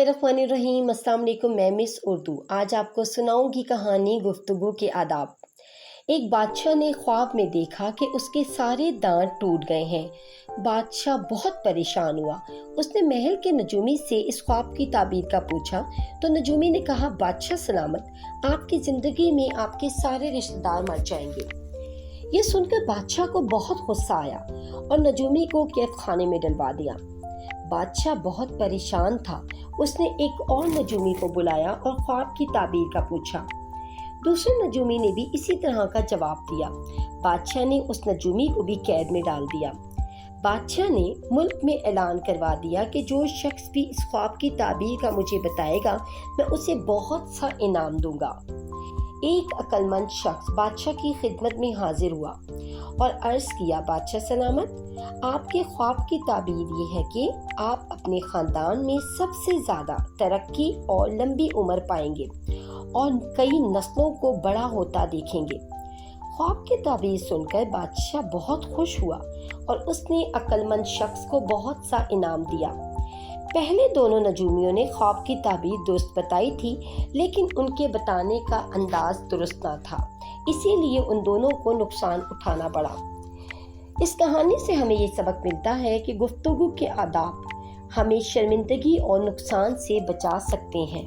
बिस्मिल्लाहिर्रहमानिर्रहीम। अस्सलाम वालेकुम। मैं मिस उर्दू आज आपको सुनाऊंगी कहानी गुफ्तगू के आदाब। एक बादशाह ने ख्वाब में देखा कि उसके सारे दांत टूट गए हैं। बादशाह बहुत परेशान हुआ। उसने महल के नजूमी से इस ख्वाब की ताबीर का पूछा तो नजूमी ने कहा, बादशाह सलामत, आपकी जिंदगी में आपके सारे रिश्तेदार मर जाएंगे। ये सुनकर बादशाह को बहुत गुस्सा आया और नजूमी को कैद खाने में डलवा दिया। बादशाह बहुत परेशान था। उसने एक और नजूमी को बुलाया और ख्वाब की ताबीर का पूछा। दूसरे नजूमी ने भी इसी तरह का जवाब दिया। बादशाह ने उस नजूमी को भी कैद में डाल दिया। बादशाह ने मुल्क में ऐलान करवा दिया कि जो शख्स भी इस ख्वाब की ताबीर का मुझे बताएगा, मैं उसे बहुत सा इनाम दूंगा। एक अक्लमंद शख्स बादशाह की खिदमत में हाजिर हुआ और अर्ज किया, बादशाह सलामत, आपके ख्वाब की ताबीर ये है कि आप अपने खानदान में सबसे ज्यादा तरक्की और लंबी उम्र पाएंगे और कई नस्लों को बड़ा होता देखेंगे। ख्वाब की ताबीर सुनकर बादशाह बहुत खुश हुआ और उसने अक्लमंद शख्स को बहुत सा इनाम दिया। पहले दोनों नजूमियों ने ख्वाब की ताबीर दुरुस्त बताई थी, लेकिन उनके बताने का अंदाज दुरुस्त न था, इसीलिए उन दोनों को नुकसान उठाना पड़ा। इस कहानी से हमें ये सबक मिलता है कि गुफ्तगू के आदाब हमें शर्मिंदगी और नुकसान से बचा सकते हैं।